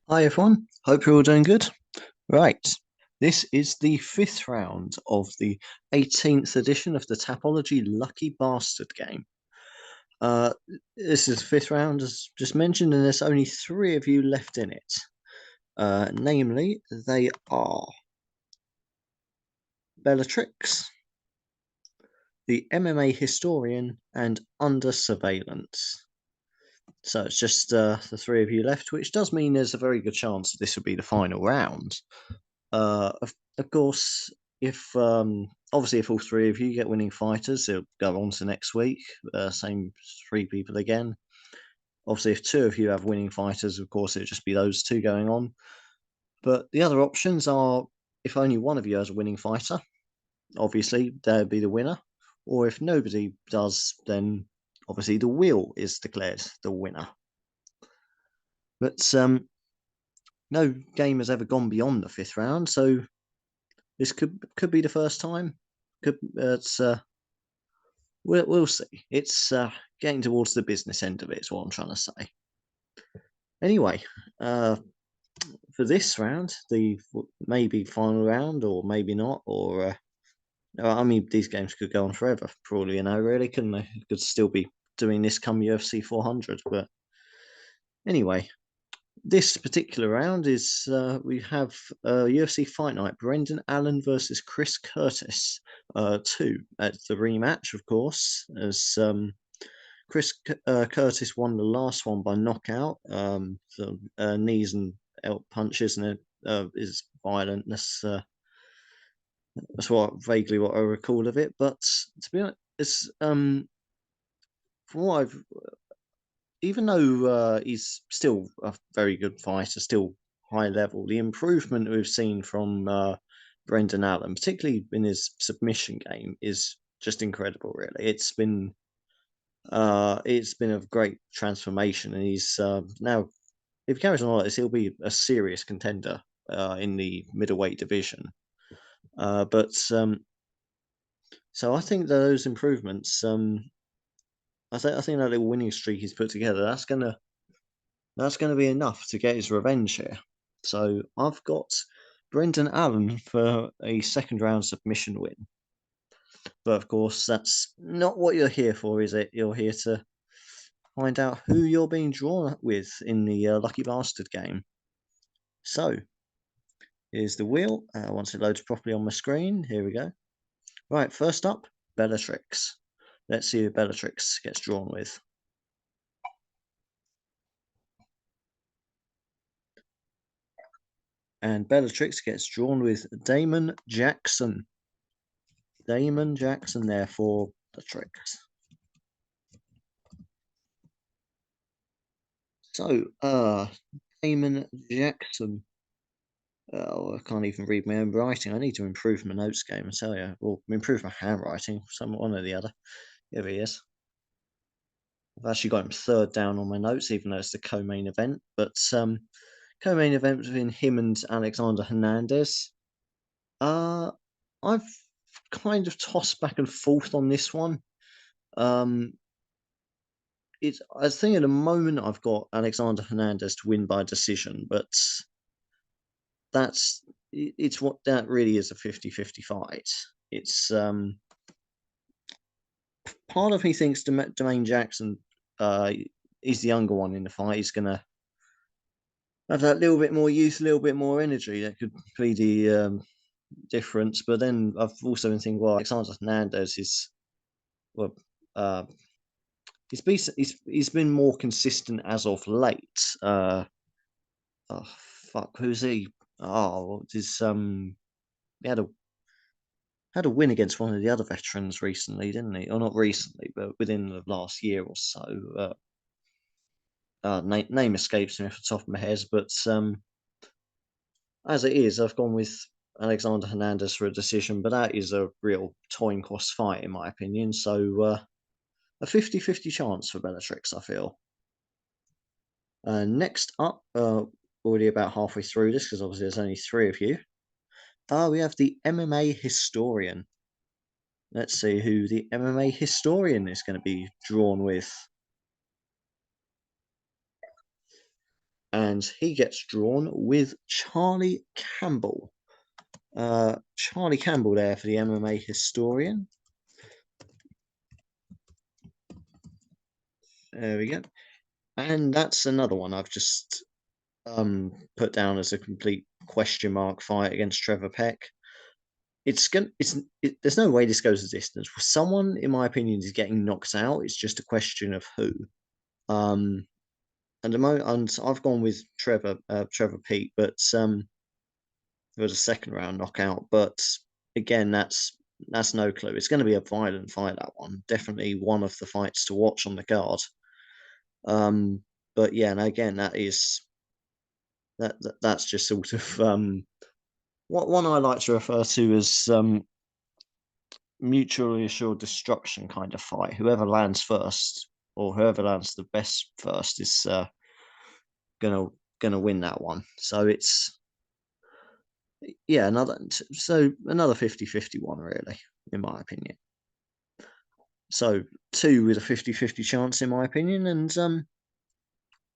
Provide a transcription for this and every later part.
Hi everyone, hope you're all doing good. Right, this is the fifth round of the 18th edition of the Tapology Lucky Bastard Game. Uh, this is the fifth round, as just mentioned, and there's only three of you left in it. Namely, they are Bellatrix, the MMA Historian, and Under Surveillance. So it's just the three of you left, which does mean there's a very good chance this will be the final round. Of course, if obviously if all three of you get winning fighters, it'll go on to next week. Same three people again. Obviously, if two of you have winning fighters, of course it'll just be those two going on. But the other options are if only one of you has a winning fighter, obviously they'll be the winner. Or if nobody does, then obviously the wheel is declared the winner. But no game has ever gone beyond the fifth round, so this could be the first time. It's we'll see. It's getting towards the business end of it. Is what I'm trying to say. Anyway, for this round, the maybe final round, or maybe not, or I mean, these games could go on forever. Probably, really, couldn't they? Could still be doing this come UFC 400. But anyway, this particular round is we have UFC Fight Night: Brendan Allen versus Chris Curtis. Two at the rematch, of course, as Chris Curtis won the last one by knockout. So, knees and punches and his violentness. That's vaguely what I recall of it. But to be honest, it's from what I've, even though he's still a very good fighter, still high level, the improvement we've seen from Brendan Allen, particularly in his submission game, is just incredible. Really, it's been a great transformation, and he's now, if he carries on like this, he'll be a serious contender in the middleweight division. But so I think those improvements, I think that little winning streak he's put together, that's gonna be enough to get his revenge here. So I've got Brendan Allen for a second round submission win. But of course, that's not what you're here for, is it? You're here to find out who you're being drawn with in the Lucky Bastard game. So, here's the wheel. Once it loads properly on my screen, here we go. Right, first up, Bellatrix. Let's see who Bellatrix gets drawn with. And Bellatrix gets drawn with Damon Jackson. Damon Jackson there for Bellatrix. So, Damon Jackson. Oh, I can't even read my own writing. I need to improve my notes game, I tell you. Or improve my handwriting, one or the other. Here he is. I've actually got him third down on my notes, even though it's the co-main event. But co-main event between him and Alexander Hernandez. I've kind of tossed back and forth on this one. I think at the moment I've got Alexander Hernandez to win by decision, but it's what that really is, a 50-50 fight. It's part of me thinks Jermaine Jackson is the younger one in the fight. He's gonna have that little bit more youth, a little bit more energy that could be the difference. But then I've also been thinking, well, Alexander Hernandez is, well, he's been more consistent as of late. Oh fuck, who's he? Oh, this he had a win against one of the other veterans recently, didn't he? Or not recently, but within the last year or so. Name escapes me off the top of my head, but as it is, I've gone with Alexander Hernandez for a decision, but that is a real coin toss fight, in my opinion. So a 50-50 chance for Bellatrix, I feel. Next up, already about halfway through this, because obviously there's only three of you. We have the MMA Historian. Let's see who the MMA Historian is going to be drawn with. and he gets drawn with Charlie Campbell. Charlie Campbell there for the MMA historian. There we go. And that's another one I've just put down as a complete question mark fight against Trevor Peck. There's no way this goes the distance. Someone, in my opinion, is getting knocked out. It's just a question of who. And I've gone with Trevor Pete, but it was a second round knockout. But again, that's no clue. It's going to be a violent fight, that one. Definitely one of the fights to watch on the card. But yeah, and again, that's just sort of what one I like to refer to as mutually assured destruction kind of fight. Whoever lands first, or whoever lands the best first, is gonna win that one. So it's another 50-50 one, really, in my opinion. So 2 with a 50-50 chance, in my opinion, and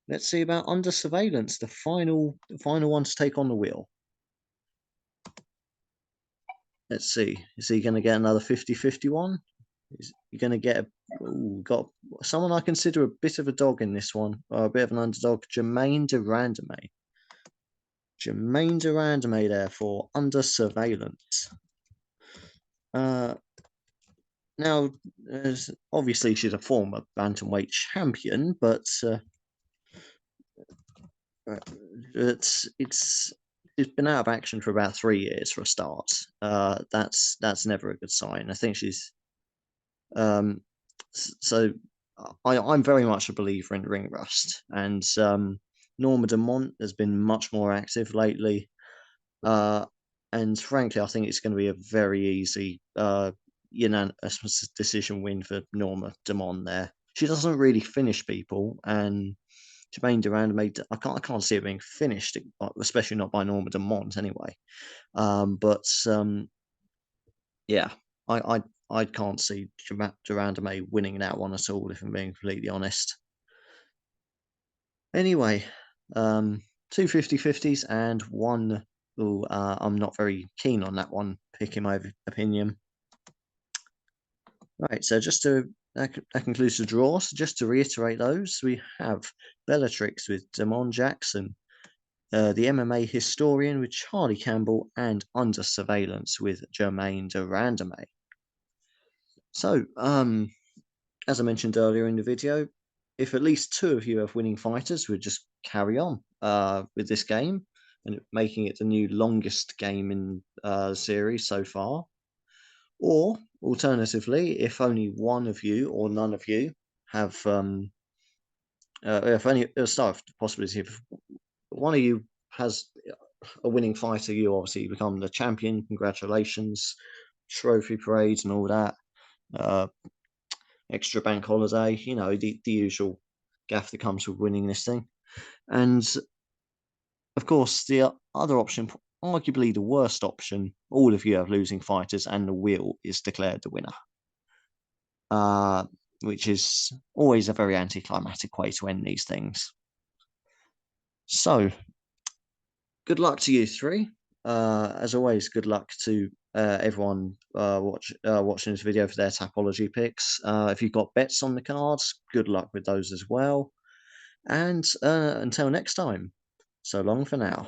let's see about Under Surveillance, the final one to take on the wheel. Let's see. Is he going to get another 50-50 one? Is he going to get got someone I consider a bit of a dog in this one, or a bit of an underdog, Jermaine de Randamie. Jermaine de Randamie there for Under Surveillance. Now, obviously she's a former bantamweight champion, but it's been out of action for about 3 years for a start. That's never a good sign. I think she's so I'm very much a believer in ring rust, and Norma Dumont has been much more active lately. And frankly, I think it's going to be a very easy unanimous decision win for Norma Dumont there. She doesn't really finish people, and Jermaine Durand I can't see it being finished, especially not by Norma Dumont anyway. Yeah, I can't see Durand winning that one at all, if I'm being completely honest. Anyway, 2 50-50s and one. I'm not very keen on that one pick, in my opinion. Right, so that concludes the draw. So just to reiterate those, we have Bellatrix with Damon Jackson, the MMA historian with Charlie Campbell, and Under Surveillance with Jermaine de Randamie. So, as I mentioned earlier in the video, if at least 2 of you have winning fighters, we'll just carry on with this game and making it the new longest game in the series so far. Or alternatively, if only one of you or none of you have, if only start the possibility if one of you has a winning fighter, you obviously become the champion. Congratulations, trophy parades and all that. Extra bank holiday, the usual gaff that comes with winning this thing. And of course, the other option, arguably the worst option, all of you have losing fighters and the wheel is declared the winner. Which is always a very anticlimactic way to end these things. So, good luck to you 3. As always, good luck to everyone watching this video for their Tapology picks. If you've got bets on the cards, good luck with those as well. And until next time, so long for now.